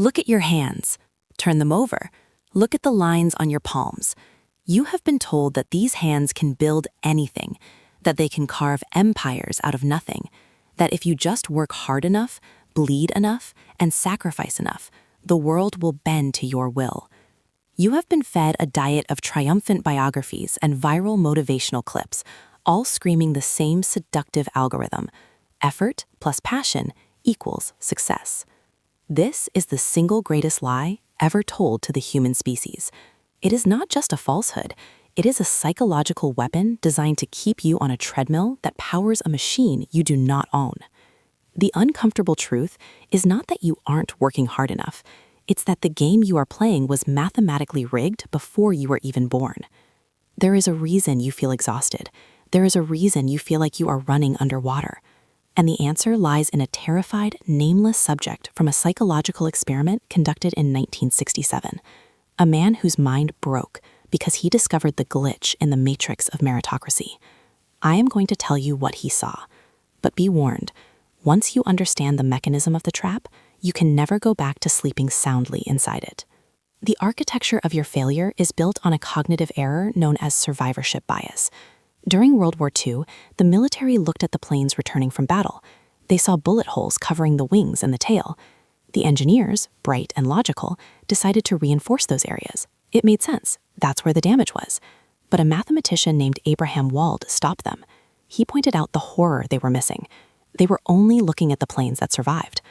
Look at your hands. Turn them over. Look at the lines on your palms. You have been told that these hands can build anything, that they can carve empires out of nothing, that if you just work hard enough, bleed enough, and sacrifice enough, the world will bend to your will. You have been fed a diet of triumphant biographies and viral motivational clips, all screaming the same seductive algorithm: effort plus passion equals success. This is the single greatest lie ever told to the human species. It is not just a falsehood. It is a psychological weapon designed to keep you on a treadmill that powers a machine you do not own. The uncomfortable truth is not that you aren't working hard enough. It's that the game you are playing was mathematically rigged before you were even born. There is a reason you feel exhausted. There is a reason you feel like you are running underwater. And the answer lies in a terrified, nameless subject from a psychological experiment conducted in 1967. A man whose mind broke because he discovered the glitch in the matrix of meritocracy. I am going to tell you what he saw. But be warned, once you understand the mechanism of the trap, you can never go back to sleeping soundly inside it. The architecture of your failure is built on a cognitive error known as survivorship bias. During World War II, the military looked at the planes returning from battle. They saw bullet holes covering the wings and the tail. The engineers, bright and logical, decided to reinforce those areas. It made sense. That's where the damage was. But a mathematician named Abraham Wald stopped them. He pointed out the horror they were missing. They were only looking at the planes that survived.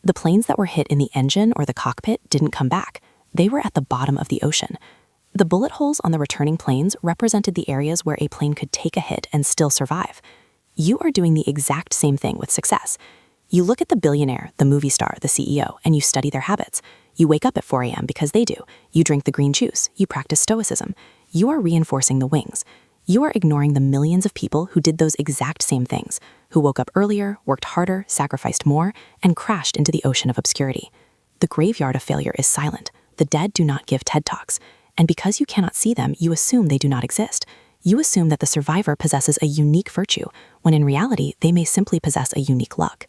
The planes that were hit in the engine or the cockpit didn't come back. They were at the bottom of the ocean. The bullet holes on the returning planes represented the areas where a plane could take a hit and still survive. You are doing the exact same thing with success. You look at the billionaire, the movie star, the CEO, and you study their habits. You wake up at 4 a.m. because they do. You drink the green juice. You practice stoicism. You are reinforcing the wings. You are ignoring the millions of people who did those exact same things, who woke up earlier, worked harder, sacrificed more, and crashed into the ocean of obscurity. The graveyard of failure is silent. The dead do not give TED Talks. And because you cannot see them, you assume they do not exist. You assume that the survivor possesses a unique virtue, when in reality, they may simply possess a unique luck.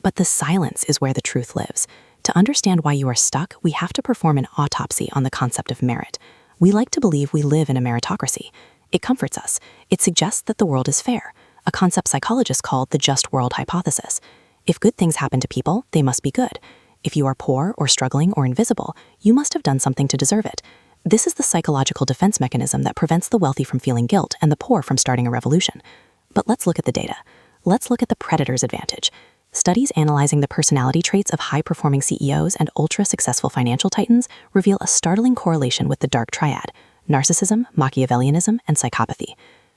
But the silence is where the truth lives. To understand why you are stuck, we have to perform an autopsy on the concept of merit. We like to believe we live in a meritocracy. It comforts us. It suggests that the world is fair, a concept psychologists call the just world hypothesis. If good things happen to people, they must be good. If you are poor or struggling or invisible, you must have done something to deserve it. This is the psychological defense mechanism that prevents the wealthy from feeling guilt and the poor from starting a revolution. But let's look at the data. Let's look at the predator's advantage. Studies analyzing the personality traits of high-performing CEOs and ultra-successful financial titans reveal a startling correlation with the dark triad: narcissism, Machiavellianism, and psychopathy.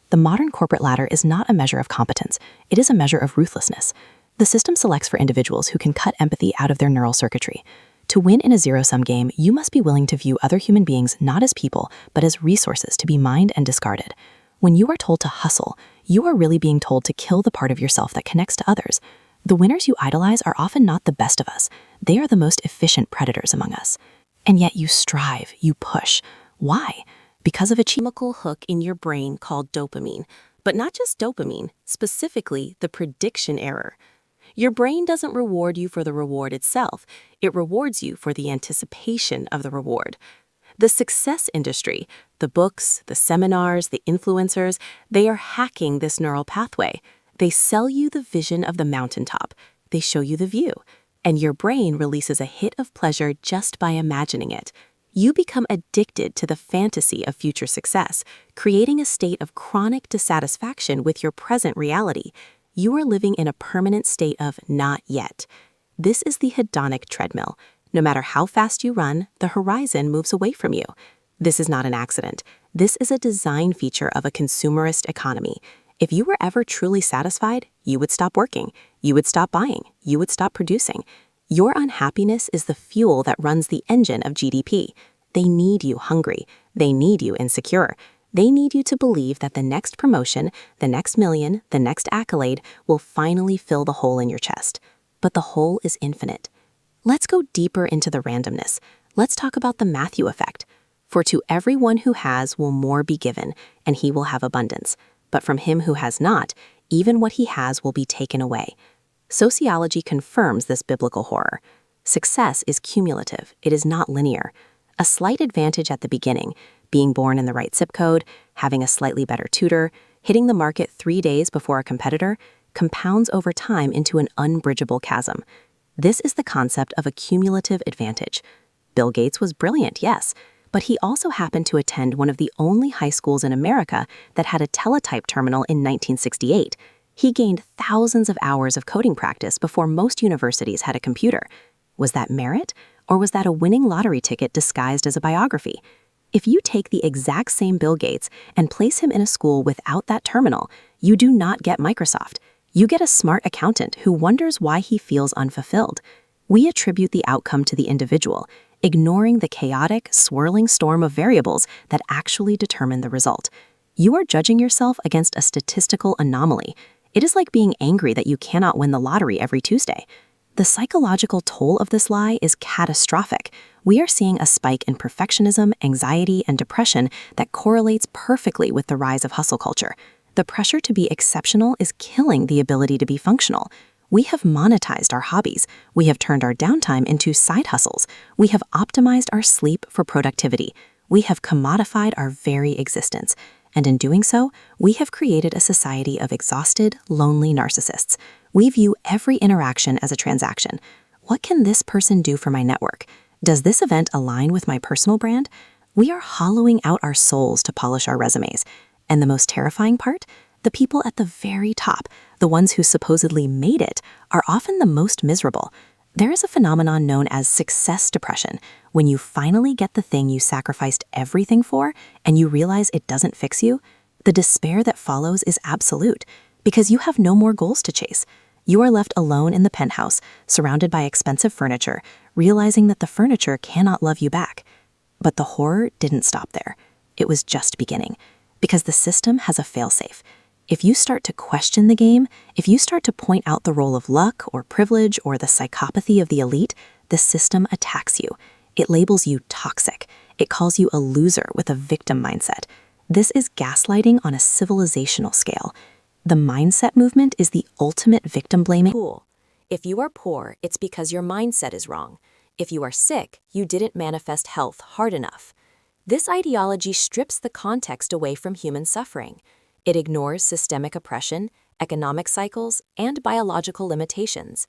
The modern corporate ladder is not a measure of competence. It is a measure of ruthlessness. The system selects for individuals who can cut empathy out of their neural circuitry. To win in a zero-sum game, you must be willing to view other human beings not as people, but as resources to be mined and discarded. When you are told to hustle, you are really being told to kill the part of yourself that connects to others. The winners you idolize are often not the best of us. They are the most efficient predators among us. And yet you strive, you push. Why? Because of a chemical hook in your brain called dopamine. But not just dopamine, specifically the prediction error. Your brain doesn't reward you for the reward itself. It rewards you for the anticipation of the reward. The success industry, the books, the seminars, the influencers, they are hacking this neural pathway. They sell you the vision of the mountaintop. They show you the view. And your brain releases a hit of pleasure just by imagining it. You become addicted to the fantasy of future success, creating a state of chronic dissatisfaction with your present reality. You are living in a permanent state of not yet. This is the hedonic treadmill. No matter how fast you run, the horizon moves away from you. This is not an accident. This is a design feature of a consumerist economy. If you were ever truly satisfied, you would stop working. You would stop buying. You would stop producing. Your unhappiness is the fuel that runs the engine of GDP. They need you hungry. They need you insecure. They need you to believe that the next promotion, the next million, the next accolade will finally fill the hole in your chest. But the hole is infinite. Let's go deeper into the randomness. Let's talk about the Matthew effect. For to everyone who has will more be given, and he will have abundance. But from him who has not, even what he has will be taken away. Sociology confirms this biblical horror. Success is cumulative. It is not linear. A slight advantage at the beginning, being born in the right zip code, having a slightly better tutor, hitting the market 3 days before a competitor, compounds over time into an unbridgeable chasm. This is the concept of a cumulative advantage. Bill Gates was brilliant, yes, but he also happened to attend one of the only high schools in America that had a teletype terminal in 1968. He gained thousands of hours of coding practice before most universities had a computer. Was that merit, or was that a winning lottery ticket disguised as a biography? If you take the exact same Bill Gates and place him in a school without that terminal, you do not get Microsoft. You get a smart accountant who wonders why he feels unfulfilled. We attribute the outcome to the individual, ignoring the chaotic, swirling storm of variables that actually determine the result. You are judging yourself against a statistical anomaly. It is like being angry that you cannot win the lottery every Tuesday. The psychological toll of this lie is catastrophic. We are seeing a spike in perfectionism, anxiety, and depression that correlates perfectly with the rise of hustle culture. The pressure to be exceptional is killing the ability to be functional. We have monetized our hobbies. We have turned our downtime into side hustles. We have optimized our sleep for productivity. We have commodified our very existence. And in doing so, we have created a society of exhausted, lonely narcissists. We view every interaction as a transaction. What can this person do for my network? Does this event align with my personal brand? We are hollowing out our souls to polish our resumes. And the most terrifying part? The people at the very top, the ones who supposedly made it, are often the most miserable. There is a phenomenon known as success depression, when you finally get the thing you sacrificed everything for and you realize it doesn't fix you. The despair that follows is absolute, because you have no more goals to chase. You are left alone in the penthouse, surrounded by expensive furniture, realizing that the furniture cannot love you back. But the horror didn't stop there. It was just beginning, because the system has a failsafe. If you start to question the game, if you start to point out the role of luck or privilege or the psychopathy of the elite, the system attacks you. It labels you toxic. It calls you a loser with a victim mindset. This is gaslighting on a civilizational scale. The mindset movement is the ultimate victim blaming. Cool. If you are poor, it's because your mindset is wrong. If you are sick, you didn't manifest health hard enough. This ideology strips the context away from human suffering. It ignores systemic oppression, economic cycles, and biological limitations.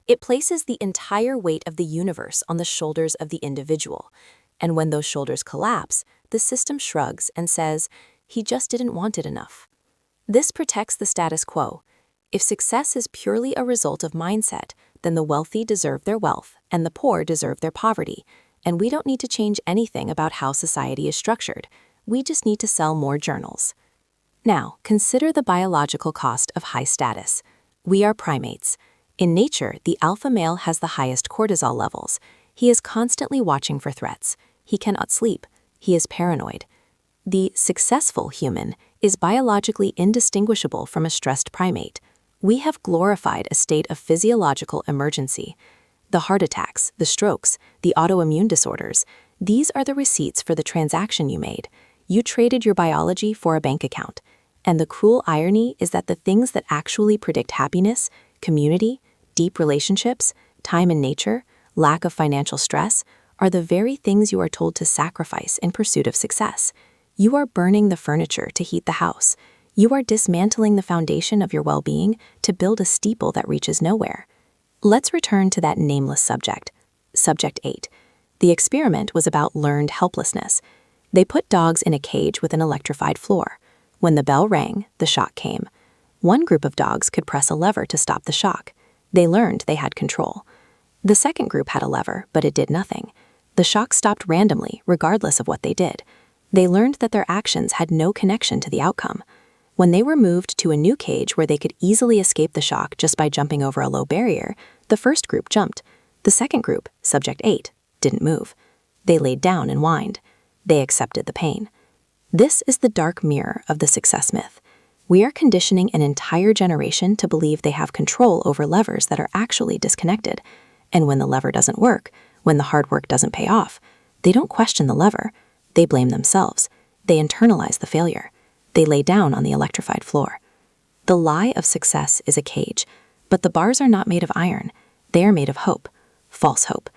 It places the entire weight of the universe on the shoulders of the individual. And when those shoulders collapse, the system shrugs and says, "He just didn't want it enough." This protects the status quo. If success is purely a result of mindset, then the wealthy deserve their wealth and the poor deserve their poverty. And we don't need to change anything about how society is structured. We just need to sell more journals. Now, consider the biological cost of high status. We are primates. In nature, the alpha male has the highest cortisol levels. He is constantly watching for threats. He cannot sleep. He is paranoid. The successful human is biologically indistinguishable from a stressed primate. We have glorified a state of physiological emergency. The heart attacks, the strokes, the autoimmune disorders, these are the receipts for the transaction you made. You traded your biology for a bank account. And the cruel irony is that the things that actually predict happiness, community, deep relationships, time in nature, lack of financial stress, are the very things you are told to sacrifice in pursuit of success. You are burning the furniture to heat the house. You are dismantling the foundation of your well-being to build a steeple that reaches nowhere. Let's return to that nameless subject. Subject 8. The experiment was about learned helplessness. They put dogs in a cage with an electrified floor. When the bell rang, the shock came. One group of dogs could press a lever to stop the shock. They learned they had control. The second group had a lever, but it did nothing. The shock stopped randomly, regardless of what they did. They learned that their actions had no connection to the outcome. When they were moved to a new cage where they could easily escape the shock just by jumping over a low barrier, the first group jumped. The second group, subject 8, didn't move. They laid down and whined. They accepted the pain. This is the dark mirror of the success myth. We are conditioning an entire generation to believe they have control over levers that are actually disconnected. And when the lever doesn't work, when the hard work doesn't pay off, they don't question the lever. They blame themselves. They internalize the failure. They lay down on the electrified floor. The lie of success is a cage, but the bars are not made of iron. They are made of hope. false hope.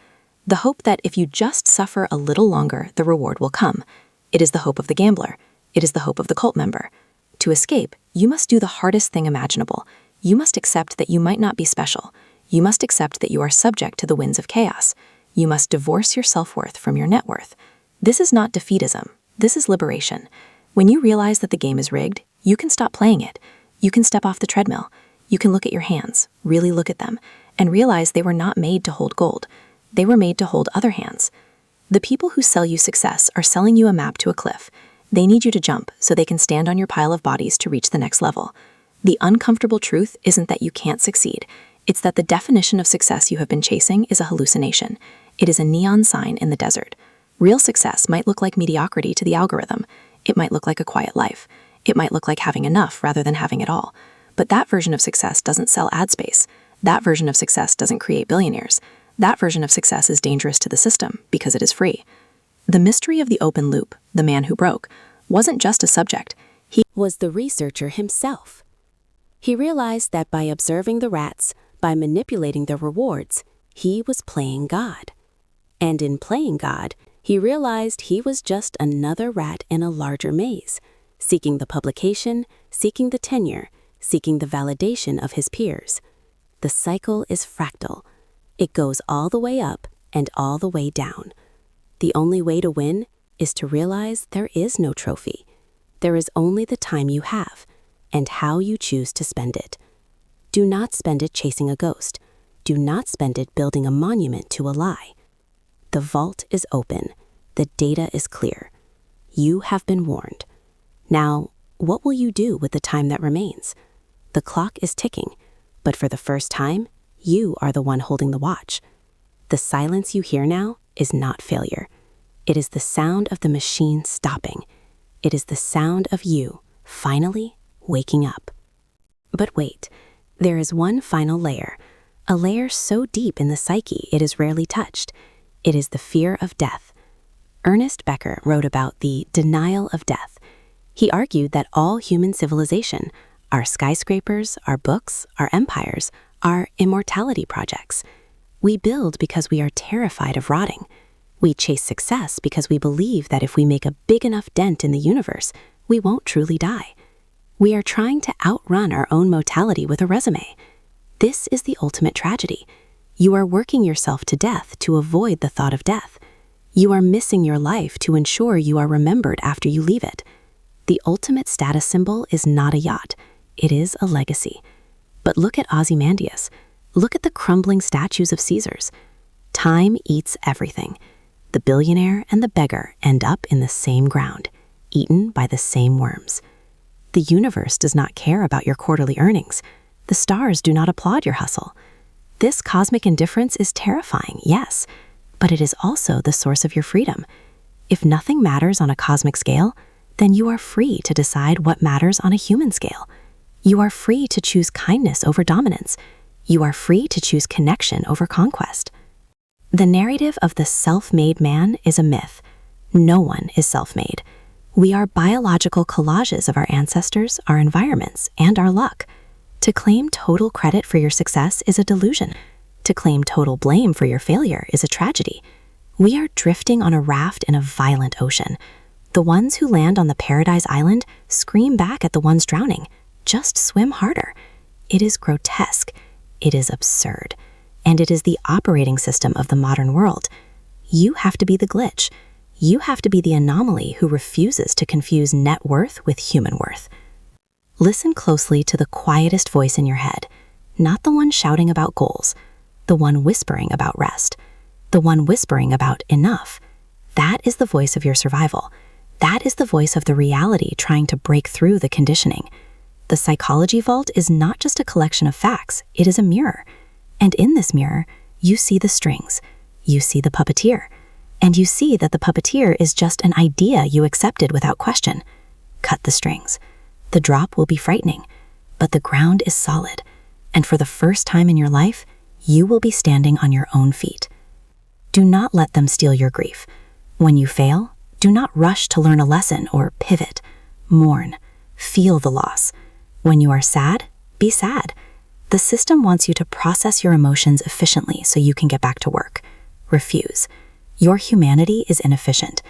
The hope that if you just suffer a little longer, the reward will come. It is the hope of the gambler. It is the hope of the cult member. To escape, you must do the hardest thing imaginable. You must accept that you might not be special. You must accept that you are subject to the winds of chaos. You must divorce your self-worth from your net worth. This is not defeatism. This is liberation. When you realize that the game is rigged, you can stop playing it. You can step off the treadmill. You can look at your hands, really look at them, and realize they were not made to hold gold. They were made to hold other hands. The people who sell you success are selling you a map to a cliff. They need you to jump so they can stand on your pile of bodies to reach the next level. The uncomfortable truth isn't that you can't succeed. It's that the definition of success you have been chasing is a hallucination. It is a neon sign in the desert. Real success might look like mediocrity to the algorithm. It might look like a quiet life. It might look like having enough rather than having it all. But that version of success doesn't sell ad space. That version of success doesn't create billionaires. That version of success is dangerous to the system because it is free. The mystery of the open loop, the man who broke, wasn't just a subject. He was the researcher himself. He realized that by observing the rats, by manipulating their rewards, he was playing God. And in playing God, he realized he was just another rat in a larger maze, seeking the publication, seeking the tenure, seeking the validation of his peers. The cycle is fractal. It goes all the way up and all the way down. The only way to win is to realize there is no trophy. There is only the time you have and how you choose to spend it. Do not spend it chasing a ghost. Do not spend it building a monument to a lie. The vault is open. The data is clear. You have been warned. Now, what will you do with the time that remains? The clock is ticking, but for the first time, you are the one holding the watch. The silence you hear now is not failure. It is the sound of the machine stopping. It is the sound of you finally waking up. But wait, there is one final layer, a layer so deep in the psyche it is rarely touched. It is the fear of death. Ernest Becker wrote about the denial of death. He argued that all human civilization, our skyscrapers, our books, our empires, are immortality projects. We build because we are terrified of rotting. We chase success because we believe that if we make a big enough dent in the universe, we won't truly die. We are trying to outrun our own mortality with a resume. This is the ultimate tragedy. You are working yourself to death to avoid the thought of death. You are missing your life to ensure you are remembered after you leave it. The ultimate status symbol is not a yacht. It is a legacy. But look at Ozymandias. Look at the crumbling statues of Caesars. Time eats everything. The billionaire and the beggar end up in the same ground, eaten by the same worms. The universe does not care about your quarterly earnings. The stars do not applaud your hustle. This cosmic indifference is terrifying, yes, but it is also the source of your freedom. If nothing matters on a cosmic scale, then you are free to decide what matters on a human scale. You are free to choose kindness over dominance. You are free to choose connection over conquest. The narrative of the self-made man is a myth. No one is self-made. We are biological collages of our ancestors, our environments, and our luck. To claim total credit for your success is a delusion. To claim total blame for your failure is a tragedy. We are drifting on a raft in a violent ocean. The ones who land on the paradise island scream back at the ones drowning. Just swim harder. It is grotesque. It is absurd. And it is the operating system of the modern world. You have to be the glitch. You have to be the anomaly who refuses to confuse net worth with human worth. Listen closely to the quietest voice in your head, not the one shouting about goals, the one whispering about rest, the one whispering about enough. That is the voice of your survival. That is the voice of the reality trying to break through the conditioning. The psychology vault is not just a collection of facts, it is a mirror. And in this mirror, you see the strings, you see the puppeteer, and you see that the puppeteer is just an idea you accepted without question. Cut the strings. The drop will be frightening, but the ground is solid, and for the first time in your life, you will be standing on your own feet. Do not let them steal your grief. When you fail, do not rush to learn a lesson or pivot. Mourn. Feel the loss. When you are sad, be sad. The system wants you to process your emotions efficiently so you can get back to work. Refuse. Your humanity is inefficient.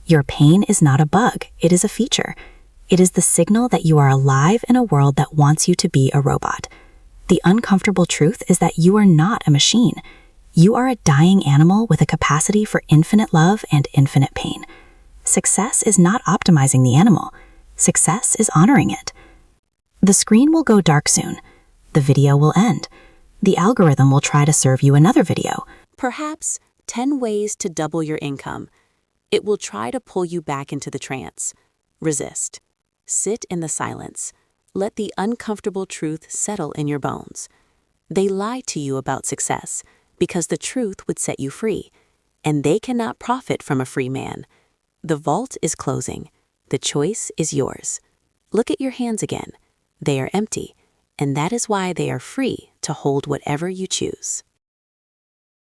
Your pain is not a bug, it is a feature. It is the signal that you are alive in a world that wants you to be a robot. The uncomfortable truth is that you are not a machine. You are a dying animal with a capacity for infinite love and infinite pain. Success is not optimizing the animal. Success is honoring it. The screen will go dark soon. The video will end. The algorithm will try to serve you another video. Perhaps 10 ways to double your income. It will try to pull you back into the trance. Resist. Sit in the silence. Let the uncomfortable truth settle in your bones. They lie to you about success because the truth would set you free, and they cannot profit from a free man. The vault is closing. The choice is yours. Look at your hands again. They are empty, and that is why they are free to hold whatever you choose.